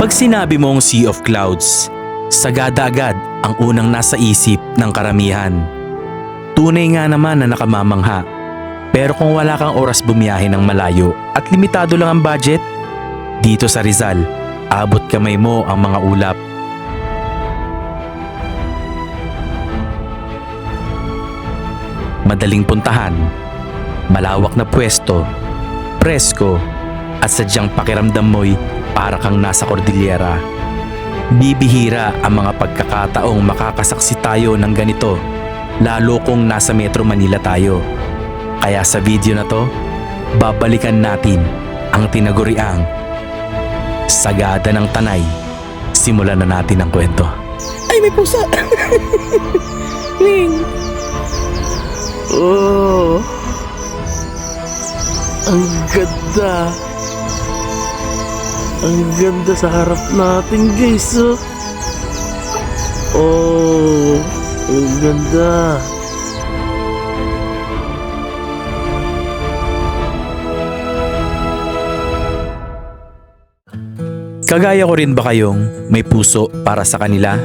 Pag sinabi mong Sea of Clouds, sagada agad ang unang nasa isip ng karamihan. Tunay nga naman na nakamamangha. Pero kung wala kang oras bumiyahe ng malayo at limitado lang ang budget, dito sa Rizal, abot kamay mo ang mga ulap. Madaling puntahan, malawak na pwesto, presko, at sadyang pakiramdam mo'y para kang nasa Cordillera. Bibihira ang mga pagkakataong makakasaksi tayo ng ganito, lalo kung nasa Metro Manila tayo. Kaya sa video na to, babalikan natin ang tinaguriang Sagada ng Tanay. Simulan na natin ang kwento. Ay, may pusa! Ning! Oh! Ang ganda! Ang ganda sa harap natin, guys! Oh! Ang ganda! Kagaya ko rin ba kayong may puso para sa kanila?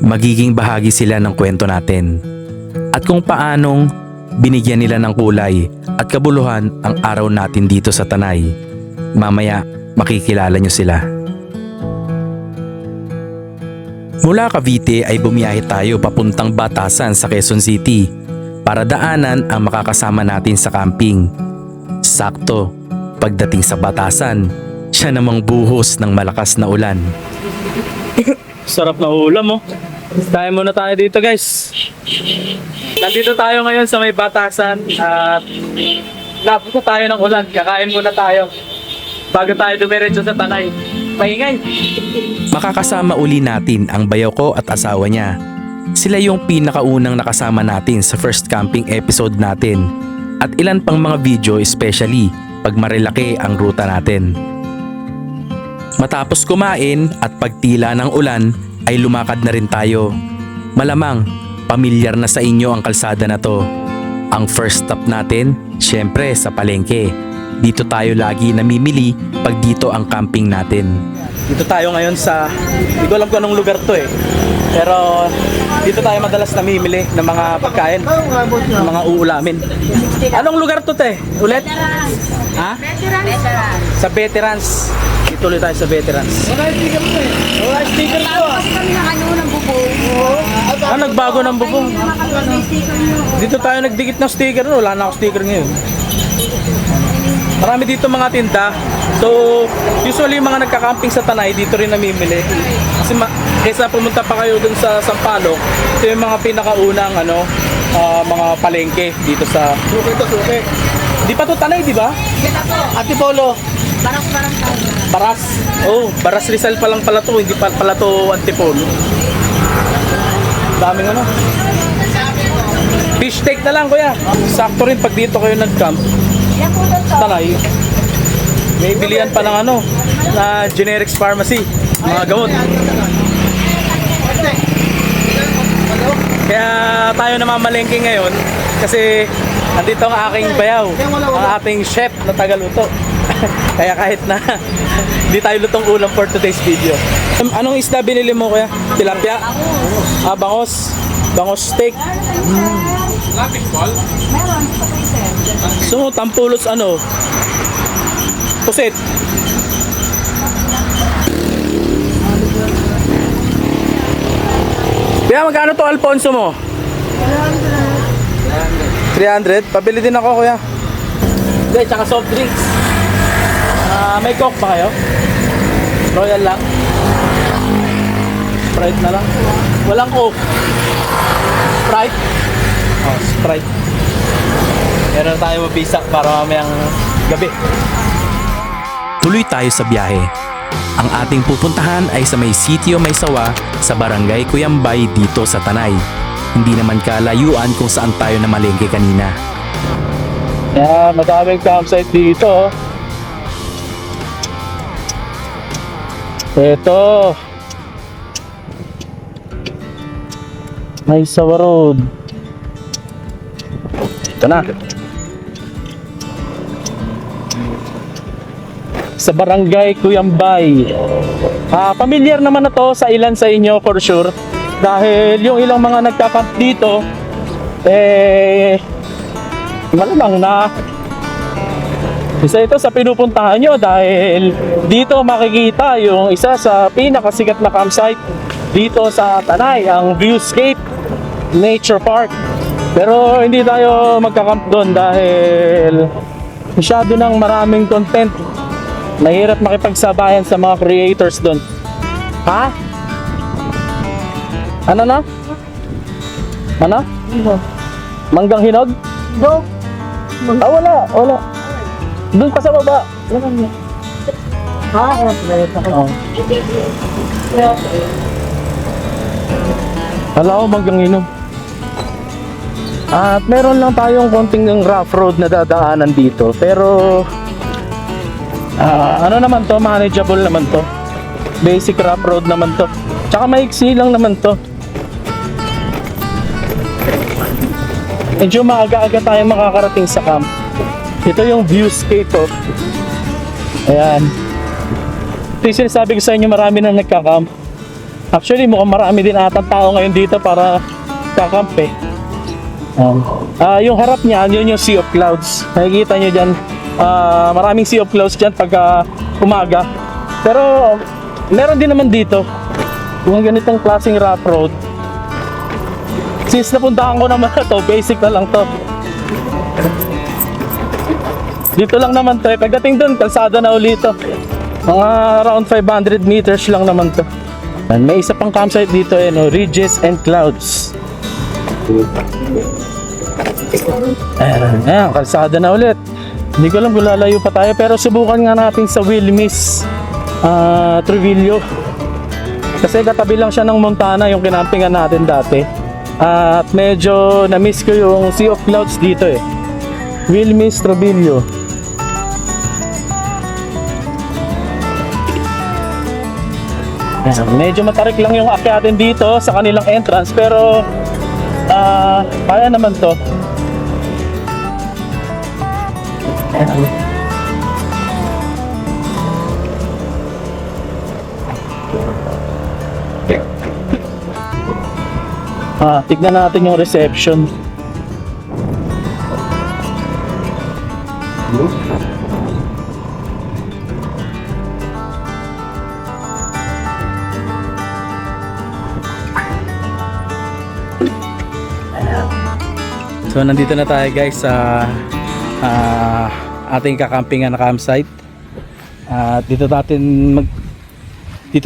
Magiging bahagi sila ng kwento natin. At kung paanong binigyan nila ng kulay at kabuluhan ang araw natin dito sa Tanay. Mamaya makikilala nyo sila. Mula Cavite ay bumiyahe tayo papuntang Batasan sa Quezon City para daanan ang makakasama natin sa camping. Sakto, pagdating sa Batasan, siya namang buhos ng malakas na ulan. Sarap na ulam, oh. Tayo muna tayo dito, guys. Nandito tayo ngayon sa may Batasan at labot na tayo ng ulan. Kakain muna tayo bago tayo dumiretso sa Tanay. Maingay. Makakasama uli natin ang bayaw ko at asawa niya. Sila yung pinakaunang nakasama natin sa first camping episode natin at ilan pang mga video, especially pag marilaki ang ruta natin. Matapos kumain at pagtila ng ulan ay lumakad na rin tayo. Malamang pamilyar na sa inyo ang kalsada na to. Ang first stop natin, syempre sa palengke. Dito tayo lagi namimili pag dito ang camping natin. Dito tayo ngayon sa, hindi ko alam kung anong lugar to eh. Pero dito tayo madalas namimili ng mga pagkain, ng mga uulamin. Anong lugar to, te? Ulit? Ha? Veteran. Sa Veterans. Dito ulit tayo sa Veterans. Wala sticker mo eh. Wala sticker ko ah. Kasi kami ng ano ng bubong. Nagbago ng bubong. May sticker nyo. Dito tayo nagdikit ng sticker. Wala na ako sticker ngayon. Marami dito mga tinda. So, usually yung mga nagka-camping sa Tanay, dito rin namimili. Kasi kaysa pumunta pa kayo dun sa Sampaloc, ito yung mga pinakaunang mga palengke dito sa Suke. Di pa to Tanay, di ba? Kita po. Ate Polo, Parang tayo. Baras. Oh, Baras Rizal pa lang pala to, hindi pa pala to Antipolo. Daming ano. Fish steak na lang, kuya. Sakto rin pag dito kayo nag-camp. Yan po doon to. Tanay. May bilihan pa ng na generics pharmacy, mga gamot. Kaya tayo namamalengke ngayon kasi andito ang aking bayaw, ang ating chef na tagaluto. Kaya kahit na hindi tayo lutong ulam for today's video. Anong isda binili mo, kuya? Tilapia? Bangos. Bangos steak. Meron. So, tampulos pusit. Kaya magkano to Alfonso mo? 300? Pabili din ako, kuya. Okay, tsaka soft drinks. May coke pa kayo? Royal lang? Sprite na lang? Walang coke? Sprite? Oh, Sprite. Meron tayo mabisak para mamayang gabi. Tuloy tayo sa biyahe. Ang ating pupuntahan ay sa may sitio Maysawa sa barangay Cuyambay dito sa Tanay. Hindi naman kalayuan kung saan tayo namalengke kanina. Madaming campsite dito. Ito. Maysawa Road. Ito na. sa Barangay Cuyambay. Familiar naman na to sa ilan sa inyo for sure. Dahil yung ilang mga nagka-camp dito, malamang na isa ito sa pinupuntahan nyo dahil dito makikita yung isa sa pinakasikat na campsite dito sa Tanay, ang Viewscape Nature Park. Pero hindi tayo magka-camp doon dahil masyado nang maraming content. Mahirap makipagsabayan sa mga creators doon. Ha? Ano na? Ano? Manggang hinog? Go. Wala. Doon pa sa baba. Oh. Wala ko manggang hinog. At meron lang tayong konting rough road na dadaanan dito. Pero ano naman to, manageable naman to. Basic rough road naman to. Tsaka maiksi lang naman to. Medyo maaga-aga tayo makakarating sa camp. Ito yung viewscape oh. Ayan. Ito yung sinasabi ko sa inyo, marami na nagka-camp. Actually mukhang marami din atang tao ngayon dito para kakamp eh. Yung harap niya, yun yung Sea of Clouds. Nakikita nyo dyan, maraming Sea of Clouds dyan pagka umaga. Pero meron din naman dito yung ganitong klaseng rough road. Since napuntahan ko naman to, basic na lang to. Dito lang naman to, pagdating dun, kalsada na ulit to. Mga around 500 meters lang naman to. And may isa pang campsite dito, no? Ridges and Clouds. Ayan, kalsada na ulit. Hindi ko alam kung lalayo pa tayo, pero subukan nga natin sa Wilmis Trujillo. Kasi katabi lang siya ng Montana, yung kinampingan natin dati. At medyo na-miss ko yung Sea of Clouds dito eh. Wilmis Trujillo. Medyo matarik lang yung akyatin dito sa kanilang entrance, pero kaya naman to. Tignan natin yung reception. So nandito na tayo guys sa ating kakampingan na campsite. Dito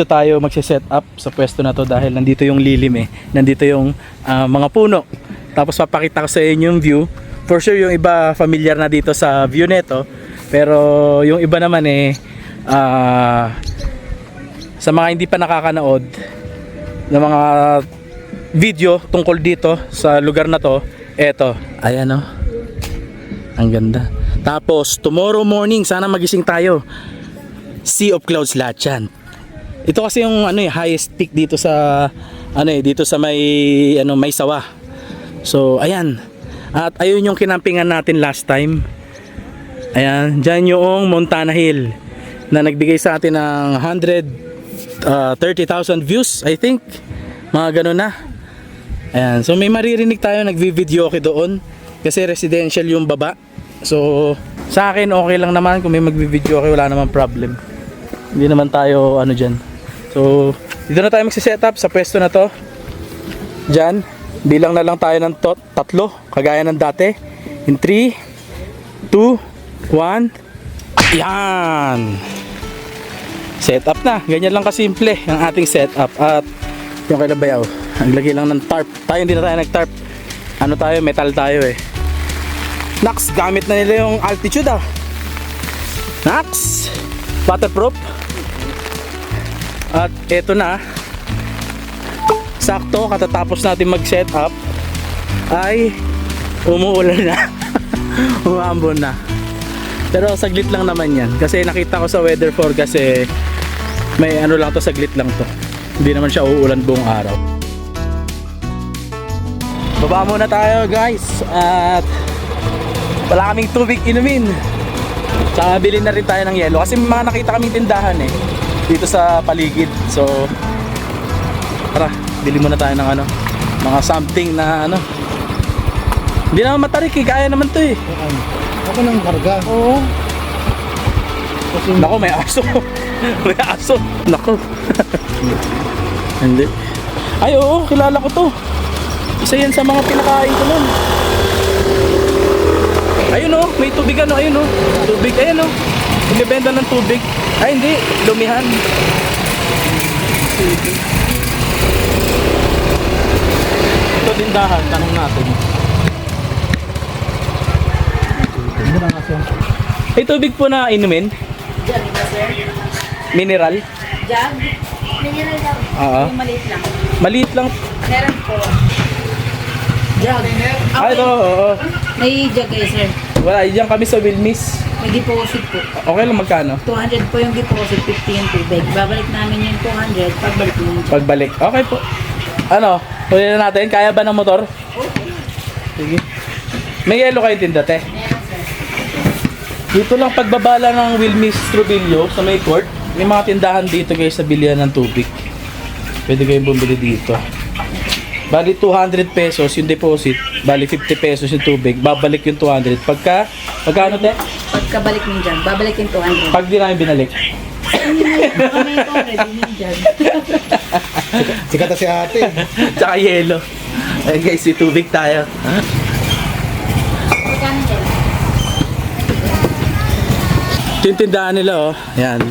tayo magse-set up sa pwesto na to dahil nandito yung lilim eh. Nandito yung mga puno. Tapos papakita ko sa inyo yung view. For sure yung iba familiar na dito sa view neto. Pero yung iba naman eh sa mga hindi pa nakakanood ng mga video tungkol dito sa lugar na to, eto, ayan oh. Ang ganda. Tapos tomorrow morning sana magising tayo. Sea of Clouds lahat yan. Ito kasi yung highest peak dito sa dito sa may sawa. So ayan. At ayun yung kinampingan natin last time. Ayan, diyan yung Montana Hill na nagbigay sa atin ng 130,000 views, I think. Mga ganun na. Ayan, so may maririnig tayo, nagvi-video okay doon kasi residential yung baba. So sa akin okay lang naman kung may magvi-video okay, wala namang problem. Hindi naman tayo dyan. So dito na tayo magsi-setup sa pwesto na to. Dyan, bilang na lang tayo ng tatlo, kagaya ng dati. In 3, 2, 1. Yan. Setup na. Ganyan lang kasimple ang ating setup. At yung kay Labayaw, naglagay lang ng tarp. Tayo hindi na tayo nag-tarp. Metal tayo eh. Nax, gamit na nila yung altitude ah. Nax, waterproof. At eto na, sakto katatapos natin mag-set up ay umuulan na. Umaambon na. Pero saglit lang naman yan kasi nakita ko sa weather forecast eh, may lang to, saglit lang to. Hindi naman siya uulan buong araw. Baba muna tayo guys at wala kaming tubig inumin. Tsaka bilhin na rin tayo ng yelo kasi may mga nakita kaming tindahan eh dito sa paligid. So tara, bili muna tayo ng ano, mga something na ano. Hindi naman matarik eh, kaya naman to eh. Ako nang karga. Oo. Nako, may aso. May aso. Nako. Hindi. Ay, oo, kilala ko to. Isa yan sa mga pinakain ko nun. Ayun oh, may tubig ano, ayun oh. Tubig, ayun oh. Binibenta ng tubig. Ay, hindi. Lumihan. Ito tindahan, tanong natin. May tubig po na inumin? Jug ba, sir? Mineral? Jug? Mineral lang. Oo. Yung maliit lang. Maliit lang. Meron po. Jug. Ay, ito, oo. May jug kayo, sir. Wala, diyan kami sa Wilmis. May deposit po. Okay lang, magkano? 200 po yung deposit, 50 yung tubig. Babalik namin yung 200, pagbalik mo yung jug. Pagbalik. Okay po. Ano, huli na natin. Kaya ba ng motor? Sige. May yelo kayo tinda, te? Meron, sir. Dito lang pagbabala ng Wilmis Trubillo sa may court. May mga tindahan dito guys sa bilihan ng tubig. Pwede kayong bumili dito. Bali 200 pesos yung deposit. Bali 50 pesos yung tubig. Babalik yung 200. Pagkano te? Pagkabalik mo yung jug, babalik yung 200. Pag di namin binalik. Baka may 200 yung jug. Sikat na si ate. Tsaka yelo. Ayun guys, may tubig tayo. Magkano dyan? Ito yung tindahan nila oh. Yan.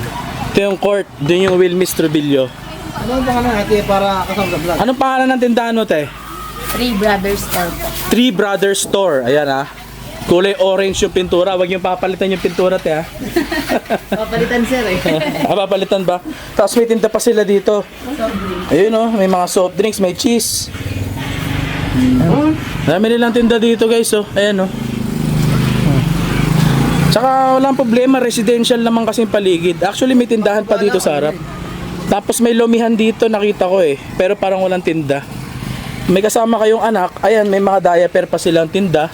Ito yung court. Doon yung Wilmis Trubillo. Ano ang pangalan ate para kasama sa vlog? Anong pangalan ng tindahan mo te? Three Brothers Store po. Three Brothers Store. Ayan ah. Kulay orange yung pintura. Huwag yung papalitan yung pintura te ah. Papalitan, sir eh. Papalitan ba? Tapos may tinda pa sila dito. Ayun oh, may mga soft drinks, may cheese. Dami nilang tinda dito guys oh. Ayan oh. Tsaka walang problema, residential naman kasi yung paligid. Actually may tindahan pa dito sa harap. Tapos may lumihan dito, nakita ko eh. Pero parang walang tinda. May kasama kayong anak. Ayan, may mga diaper pa silang tinda.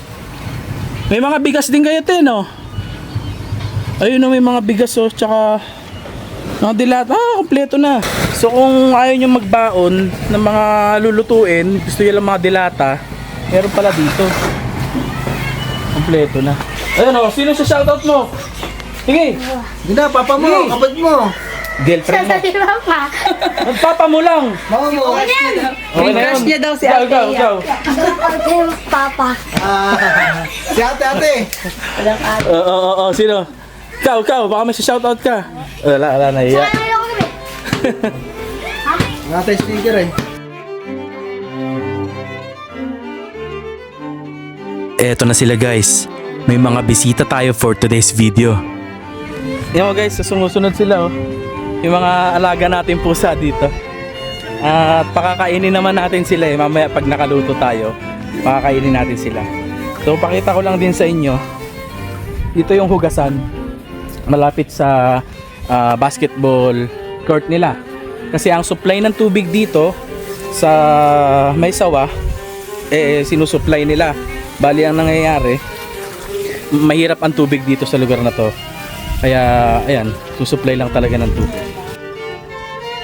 May mga bigas din kayo te, no? Ayun oh, may mga bigas oh. Tsaka mga dilat. Kompleto na. So kung ayaw nyo magbaon ng mga lulutuin, gusto nyo lang mga dilata, meron pala dito. Kompleto na. Ayun oh, sino sa shoutout mo? Sige. Hindi na, papa mo, kapatid mo. Girlfriend mo. Sabi mo pa. Magpapa mo lang. Mama mo. Okay na yun. niya daw si Ikaw, Ate ikaw, Iya. ikaw. Papa. Si ate. Walang ate. Oo, sino? Ikaw, baka may shoutout ka. Wala, nahiya. Ate speaker eh. Eto na sila guys. May mga bisita tayo for today's video. Yan mo guys, sumusunod sila oh. Yung mga alaga natin pusa dito. At pakakainin naman natin sila eh. Mamaya pag nakaluto tayo, pakakainin natin sila. So pakita ko lang din sa inyo. Dito yung hugasan. Malapit sa basketball court nila. Kasi ang supply ng tubig dito sa may sawa sinusupply nila. Bali ang nangyayari, mahirap ang tubig dito sa lugar na to. Kaya ayan, susupply lang talaga ng tubig.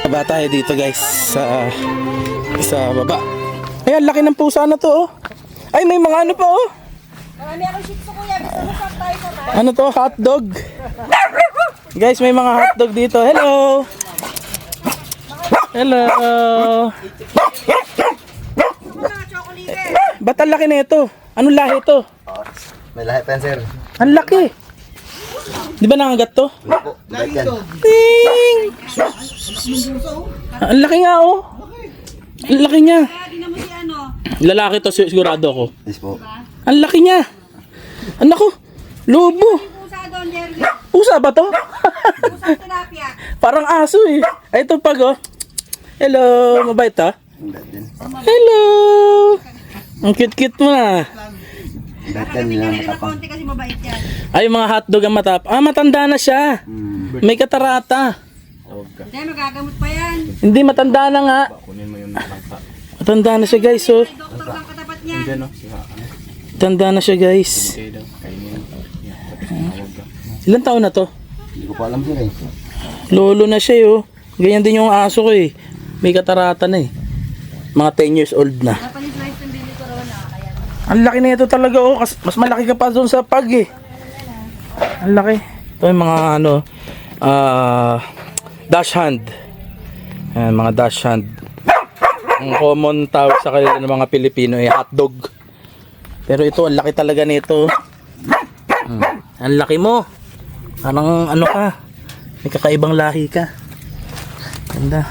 Baba tayo dito guys sa baba. Ayan, laki ng pusa na to oh. Ay, may mga ano pa oh. Marami akong shih tzu, kuya. Gusto mo saan tayo sa Ano to? Hotdog. Guys, may mga hotdog dito. Hello. Hello. Ba't ang laki na ito? Anong lahi ito? May lahat pa yan, sir. Ang laki. Di ba nangagat to? Po, bait yan. Ting! Ang laki nga oh. Ang laki niya. Lalaki to sigurado ako. Yes po. Ang laki niya. Anak ko. Lobo. Pusa ba to? Parang aso eh. Ay, ito pag oh. Hello. Mabait ha? Bait din. Hello. Ang cute-cute mo na. Bait yan, hindi na matapang. Ay, mga hotdog ang matap. Matanda na siya. May katarata. Hindi, magagamot pa yan. Hindi, matanda na nga. Matanda na siya guys, oh. Doktor lang katapat niya. Matanda na siya guys. Ilan taon na to? Hindi ko pa alam sir eh. Lolo na siya oh. Ganyan din yung aso ko eh. May katarata na eh. Mga 10 years old na. Napalis-wise ng Billy Corona, kaya Ang laki na ito talaga oh. Mas malaki ka pa doon sa pag eh. Ang laki. Ito yung mga ano, dash hand. Ayan, mga dash hand. Ang common tawag sa kanila ng mga Pilipino ay hotdog. Pero ito, ang laki talaga nito. Ang laki mo. Parang ano ka. May kakaibang lahi ka. Ganda.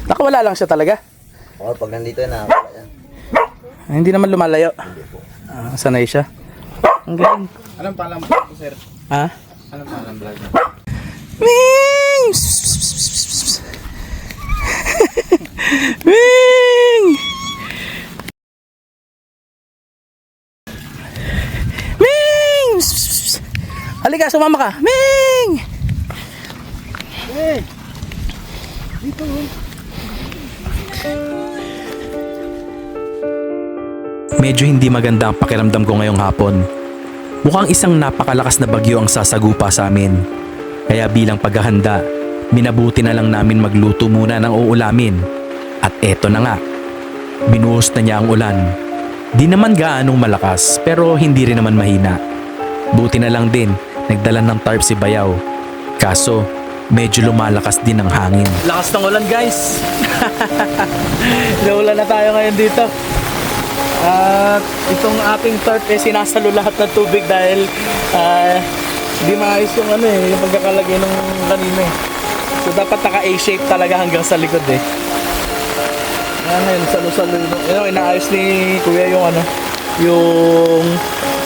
Nakawala lang siya talaga. Oo, pag nandito na, wala yan. Hindi naman lumalayo. Sanay siya. Ang galing. Anong palang vlog ko, sir? Ha? Anong palang vlog mo? Wing! Wing! Wing! Halika, sumama ka. Wing! Medyo hindi maganda ang pakiramdam ko ngayong hapon. Mukhang isang napakalakas na bagyo ang sasagupa sa amin. Kaya bilang paghahanda, minabuti na lang namin magluto muna ng uulamin. At eto na nga, binuhos na niya ang ulan. Di naman gaanong malakas pero hindi rin naman mahina. Buti na lang din, nagdala ng tarp si Bayaw. Kaso, medyo lumalakas din ang hangin. Lakas ng ulan, guys. Naulan na tayo ngayon dito. At itong ating tarp eh sinasalo lahat ng tubig dahil hindi maayos yung ano eh, yung pagkakalagay ng kanina eh. So dapat naka A-shape talaga hanggang sa likod eh. Ngayon, salo-salo yun. Inaayos ni Kuya yung ano, yung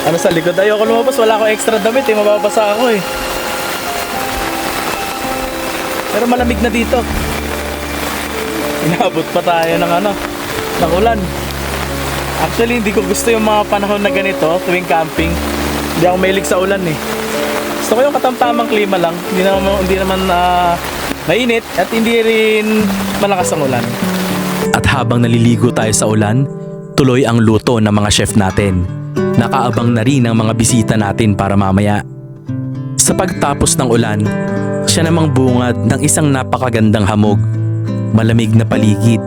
ano sa likod. Ayoko lumabas, wala akong extra damit eh, mababasa ako eh. Pero malamig na dito. Inabot pa tayo ng ano, ng ulan. Actually, hindi ko gusto yung mga panahon na ganito, tuwing camping. Hindi ako mahilig sa ulan eh. Gusto ko yung katamtamang klima lang. Hindi naman mainit at hindi rin malakas ang ulan. At habang naliligo tayo sa ulan, tuloy ang luto ng mga chef natin. Nakaabang na rin ang mga bisita natin para mamaya. Sa pagtapos ng ulan, siya namang bungad ng isang napakagandang hamog. Malamig na paligid,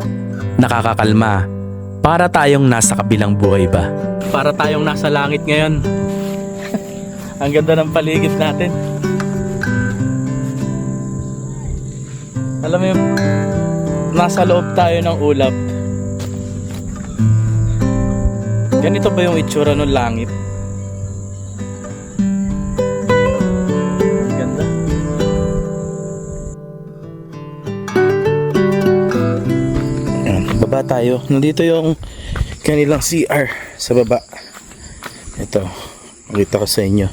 nakakakalma. Para tayong nasa kabilang buhay ba? Para tayong nasa langit ngayon. Ang ganda ng paligid natin. Alam mo yung nasa loob tayo ng ulap. Ganito ba yung itsura ng langit? Ang ganda. Ayan, baba tayo. Nandito yung kanilang CR sa baba. Ito, makita ko sa inyo.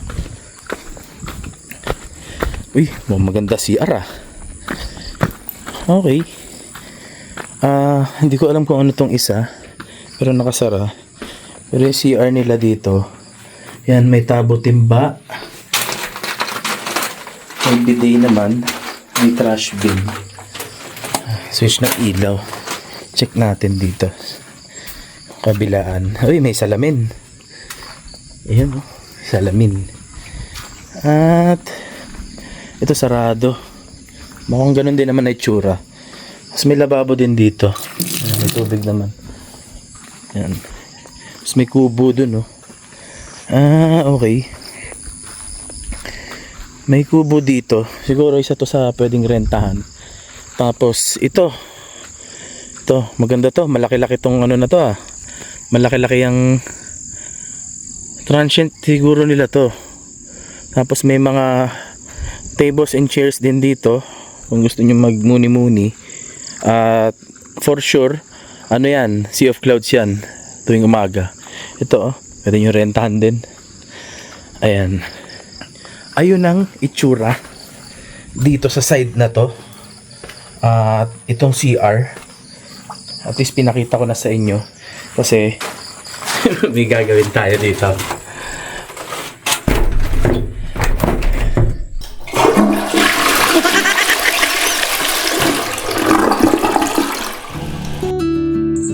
Uy, maganda CR ah. Okay. Hindi ko alam kung ano tong isa, pero nakasara. Pero yung CR nila dito, yan, may tabo timba. May bidet naman. May trash bin. Switch ng ilaw. Check natin dito. Kabilaan. Uy, may salamin. Ayan o. Salamin. At ito sarado. Mukhang ganun din naman na itsura. Mas may lababo din dito. Ayan, may tubig naman. Ayan. Mas may kubo dun, oh. Okay. May kubo dito. Siguro isa to sa pwedeng rentahan. Tapos, ito. Ito, maganda to. Malaki-laki tong ano na to, ah. Malaki-laki ang transient siguro nila to. Tapos may mga tables and chairs din dito. Kung gusto nyo magmuni-muni. At for sure, ano yan, Sea of Clouds yan tuwing umaga. Ito, pwede nyo rentahan din. Ayan. Ayun ang itsura dito sa side na to. At itong CR, at least pinakita ko na sa inyo kasi may gagawin tayo dito.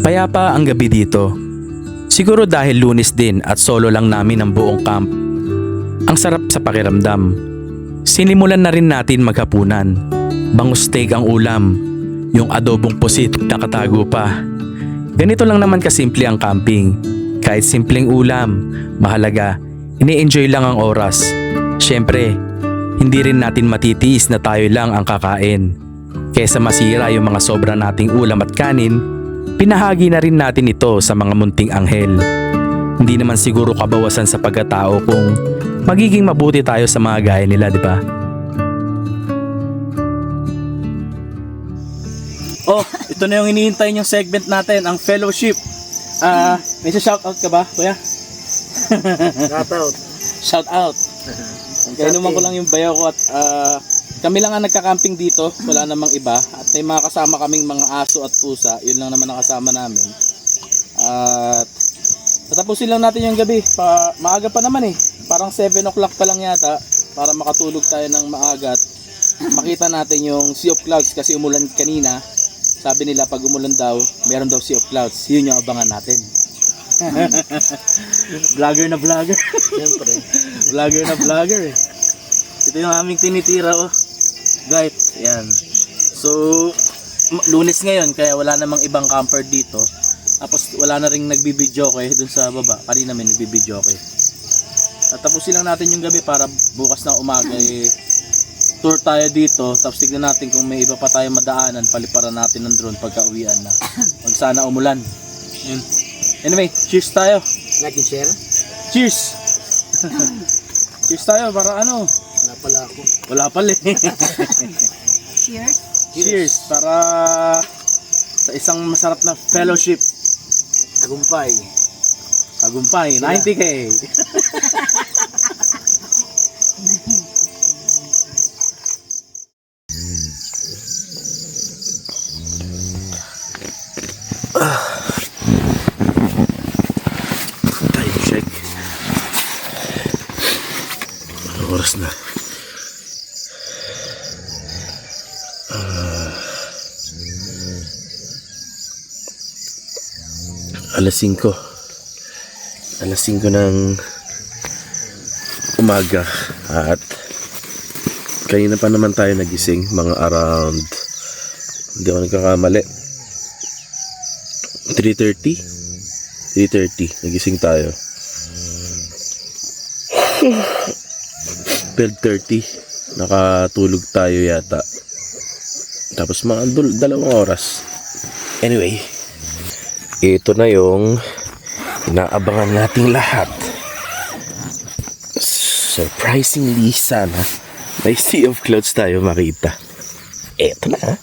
Payapa ang gabi dito. Siguro dahil Lunes din at solo lang namin ang buong camp. Ang sarap sa pakiramdam. Sinimulan na rin natin maghapunan. Bangus steak ang ulam. Yung adobong pusit nakatago pa. Ganito lang naman kasimple ang camping. Kahit simpleng ulam, mahalaga, ini-enjoy lang ang oras. Siyempre, hindi rin natin matitiis na tayo lang ang kakain. Kesa masira yung mga sobra nating ulam at kanin, pinahagi na rin natin ito sa mga munting anghel. Hindi naman siguro kabawasan sa pagkatao kung magiging mabuti tayo sa mga gaya nila, di ba? Oh, ito na yung hinihintay niyong segment natin, ang fellowship. May shoutout ka ba, kuya? Shoutout. Shoutout. Kaya naman ko lang yung bayaw ko at kami lang ang nagka-camping dito, wala namang iba. At may mga kasama kaming mga aso at pusa, yun lang naman ang kasama namin. At tatapusin lang natin yung gabi, maaga pa naman eh. Parang 7 o'clock pa lang yata para makatulog tayo ng maaga at makita natin yung Sea of Clouds kasi umulan kanina. Sabi nila pag umulan daw, meron daw Sea of Clouds. Yun yung abangan natin. Vlogger na vlogger. Siyempre. Vlogger na vlogger eh. Ito yung aming tinitira oh. Guys, yan. So, Lunes ngayon kaya wala namang ibang camper dito. Tapos wala na ring nagbibidyo ko dun sa baba. Kanina may nagbibidyo ko. Tapusin lang natin yung gabi para bukas na umaga tour tayo dito. Tapos tignan natin kung may iba pa tayo madaanan. Paliparan natin ng drone pagka uwian na. Wag sana umulan. Yun. Anyway, cheers tayo. Like and share? Cheers! Cheers tayo para ano? Wala pala ako. Wala pala eh. Cheers. Cheers para sa isang masarap na fellowship. Tagumpay. Tagumpay, 90K. Time check. Anong oras na? Alas 5. Alas 5 ng umaga at kanina pa naman tayo nagising, mga around, hindi ako nagkakamali, 3:30 nagising tayo. 12:30 nakatulog tayo yata, tapos mga 2 oras. Anyway, ito na yung inaabangan nating lahat. Surprisingly sana may Sea of Clouds tayo makita. Ito na.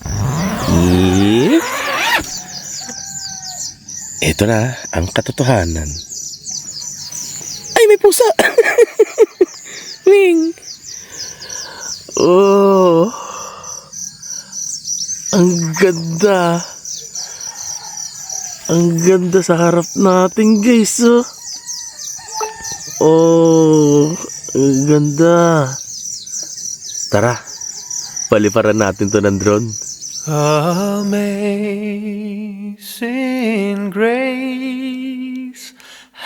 Ito na ang katotohanan. Ay, may pusa! Wing! Oh! Ang ganda! Ang ganda sa harap natin, guys, oh. Oh, ang ganda. Tara, paliparan natin to ng drone. Amazing grace,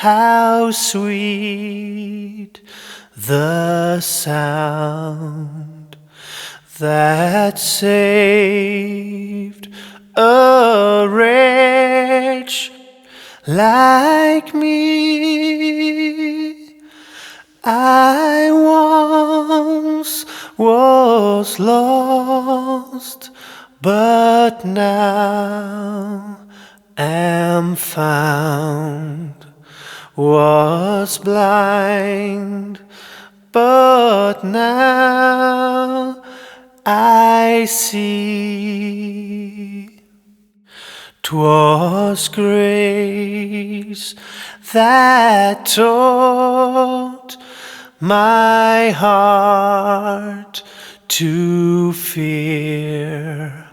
how sweet the sound that saved a wretch like me. I once was lost, but now am found. Was blind, but now I see. 'Twas grace that taught my heart to fear,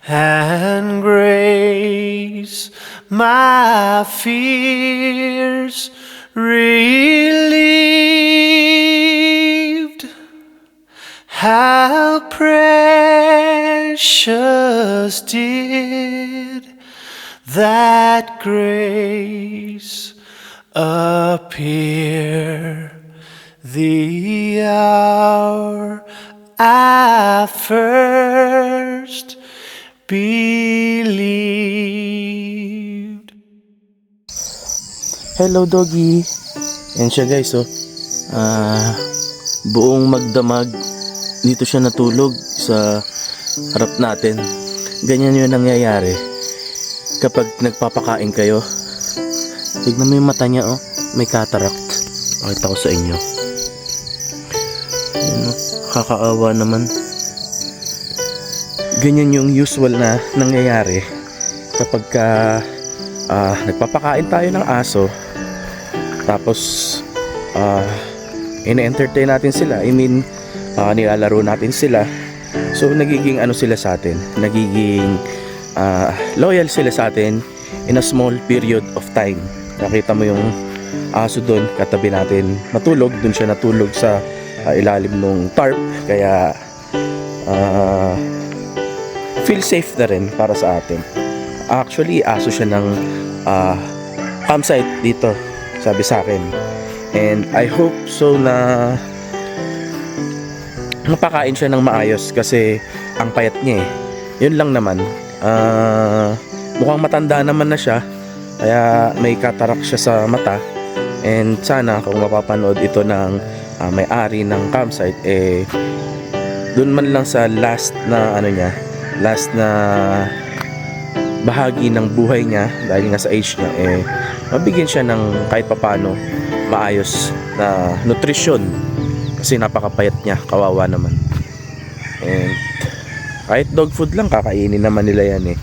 and grace my fears relieved. How precious did that grace appear the hour I first believed. Hello doggy. Yan siya guys oh. Buong magdamag dito siya natulog sa harap natin. Ganyan yun nangyayari kapag nagpapakain kayo. Tignan mo yung mata niya oh. May cataract. Pakita ko sa inyo. Yan, oh. Kakaawa naman. Ganyan yung usual na nangyayari kapag nagpapakain tayo ng aso. Tapos ina-entertain natin sila. I mean, nilalaro natin sila. So nagiging ano sila sa atin, nagiging loyal sila sa atin in a small period of time. Nakita mo yung aso doon, katabi natin matulog, doon siya natulog sa ilalim ng tarp. Kaya feel safe na rin para sa atin. Actually, aso siya ng campsite dito, sabi sa akin. And I hope so na mapakain siya ng maayos kasi ang payat niya eh. Yun lang naman. Mukhang matanda naman na siya, kaya may cataract siya sa mata. And sana kung mapapanood ito ng may-ari ng campsite, eh dun man lang sa last na bahagi ng buhay niya, dahil nga sa age niya, eh mabigyan siya ng kahit papano maayos na nutrisyon kasi napakapayat niya, kawawa naman. And kahit dog food lang kakainin naman nila yan eh.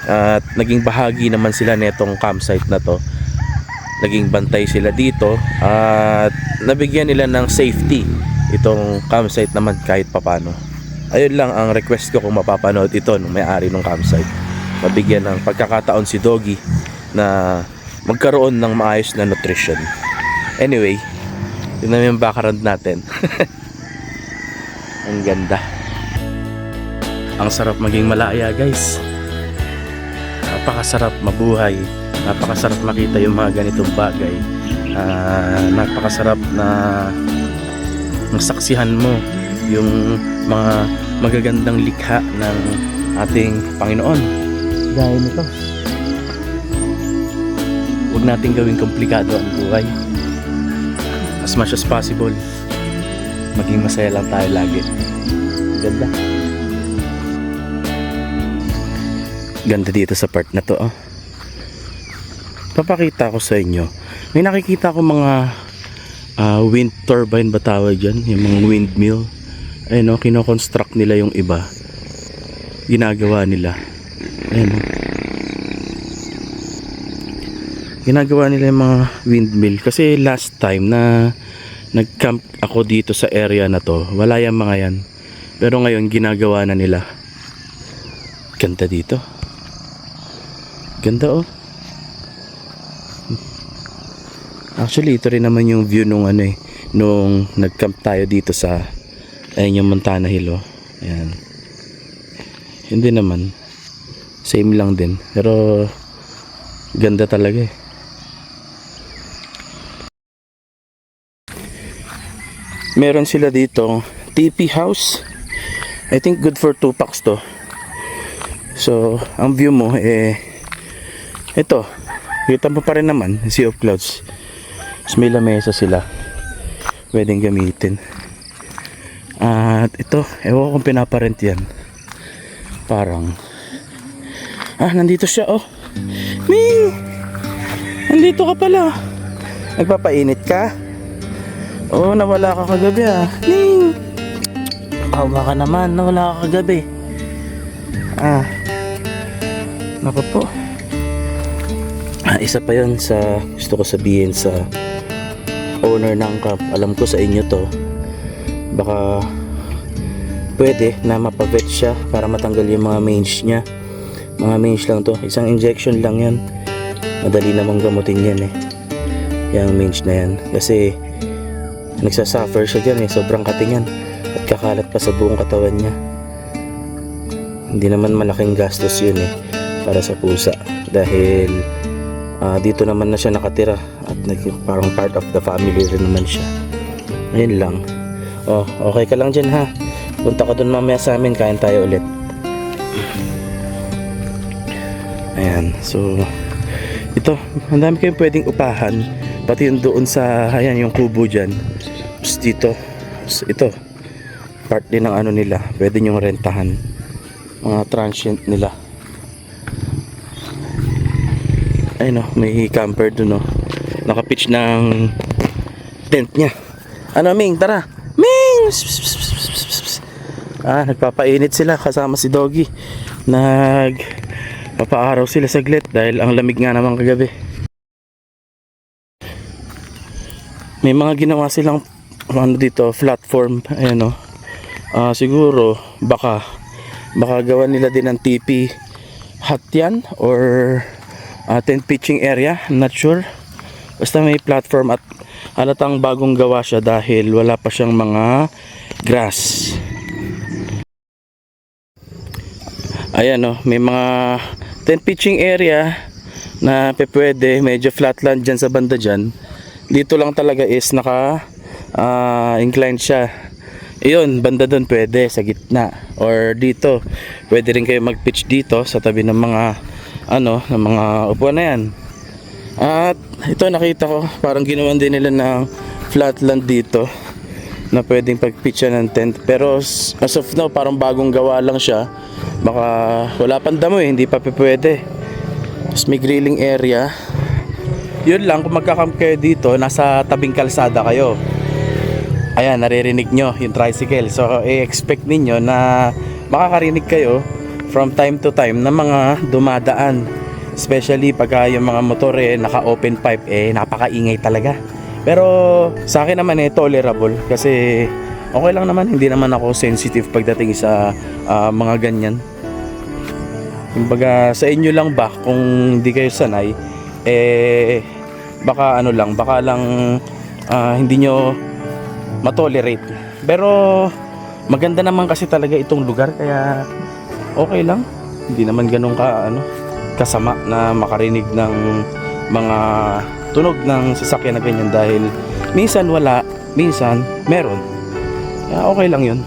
At naging bahagi naman sila netong campsite na to. Naging bantay sila dito at nabigyan nila ng safety itong campsite naman kahit papano. Ayun lang ang request ko kung mapapanood ito ng may-ari ng campsite. Mabigyan ng pagkakataon si Doggy na magkaroon ng maayos na nutrition. Anyway, yun na yung background natin. Ang ganda. Ang sarap maging malaya guys. Napakasarap mabuhay. Napakasarap makita yung mga ganitong bagay. Napakasarap na masaksihan mo yung mga magagandang likha ng ating Panginoon. Dahil nito, huwag natin gawing komplikado ang buhay. As much as possible, maging masaya lang tayo lagi. Ganda. Ganda dito sa part na to oh. Papakita ko sa inyo. May nakikita ko mga wind turbine ba tawag dyan? Yung mga windmill. Ayun oh, kinoconstruct nila yung iba. Ginagawa nila. Ayun oh. Ginagawa nila yung mga windmill. Kasi last time na nag-camp ako dito sa area na to, wala yung mga yan. Pero ngayon ginagawa na nila. Ganda dito. Ganda oh. Actually ito rin naman yung view nung nung nag-camp tayo dito sa ayun yung Montana Hill oh. Ayan. Hindi naman. Same lang din. Pero ganda talaga eh. Meron sila dito TP house. I think good for 2 packs to. So ang view mo eh ito. Kita mo pa rin naman Sea of Clouds. May lamesa sila pwedeng gamitin. At ito, ewan ko kung pinaparent yan. Parang nandito siya oh. Ming! Nandito ka pala. Nagpapainit ka? Oh, nawala ka kagabi ah. Ming! Kawa ka naman, nawala ka kagabi. Naku po. Isa pa yun sa gusto ko sabihin sa owner ng camp. Alam ko sa inyo to, baka pwede na mapavet siya para matanggal yung mga mange niya. Mga mange lang to, isang injection lang yan, madali namang gamutin yan eh, yung mange na yan. Kasi nagsasuffer siya dyan eh, sobrang katingan at kakalat pa sa buong katawan niya. Hindi naman malaking gastos yun eh para sa pusa, dahil dito naman na siya nakatira at parang part of the family rin naman siya. Ayun lang. Oh, okay ka lang dyan ha. Punta ka dun mamaya sa amin, kain tayo ulit. Ayan, so ito, ang dami kayong pwedeng upahan. Pati yung doon sa, ayan yung kubo dyan. Tapos dito, ito, part din ng ano nila. Pwede nyong rentahan. Mga transient nila. Ayun oh, may camper dun oh. Nakapitch ng tent niya. Ano Ming, tara. Ming! Nagpapainit sila kasama si Doggy. Papaaraw sila saglit dahil ang lamig nga naman kagabi. May mga ginawa silang ano dito, platform. Ayan oh. Siguro baka gawa nila din ng TP hut yan or tent pitching area, I'm not sure. Basta may platform at halatang bagong gawa siya dahil wala pa siyang mga grass. Ayan oh, may mga tent pitching area na pwede, medyo flatland dyan sa banda dyan. Dito lang talaga is naka inclined siya. Iyon, banda doon pwede sa gitna or dito. Pwede rin kayo mag-pitch dito sa tabi ng mga ng mga upuan na yan. At ito nakita ko, parang ginawan din nila ng flatland dito na pwedeng pag-pitch ng tent. Pero as of now, parang bagong gawa lang siya. Baka wala pang damo hindi pa pwede. Tapos may grilling area. Yun lang, kung magkakamp kayo dito, nasa tabing kalsada kayo. Ayan, naririnig nyo yung tricycle. So, i-expect ninyo na makakarinig kayo from time to time na mga dumadaan. Especially pagka yung mga motor naka-open pipe, napakaingay talaga. Pero sa akin naman tolerable kasi okay lang naman, hindi naman ako sensitive pagdating sa mga ganyan. Kumbaga sa inyo lang ba kung hindi kayo sanay, baka hindi nyo matolerate. Pero maganda naman kasi talaga itong lugar kaya okay lang. Hindi naman ganun kasama na makarinig ng mga tunog ng sasakyan na ganyan dahil minsan wala, minsan meron. Kaya okay lang yun.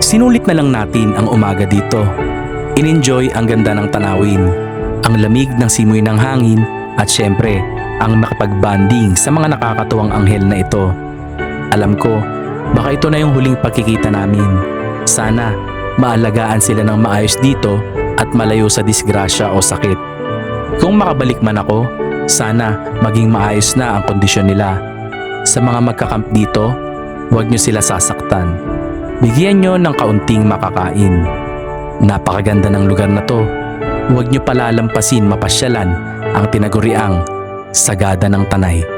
Sinulit na lang natin ang umaga dito. In-enjoy ang ganda ng tanawin, ang lamig ng simoy ng hangin at syempre ang makapag-banding sa mga nakakatuwang anghel na ito. Alam ko, baka ito na yung huling pagkikita namin. Sana maalagaan sila ng maayos dito at malayo sa disgrasya o sakit. Kung makabalik man ako, sana maging maayos na ang kondisyon nila. Sa mga magkakamp dito, huwag nyo sila sasaktan. Bigyan nyo ng kaunting makakain. Napakaganda ng lugar na to. Huwag nyo palalampasin mapasyalan ang tinaguriang Sagada ng Tanay.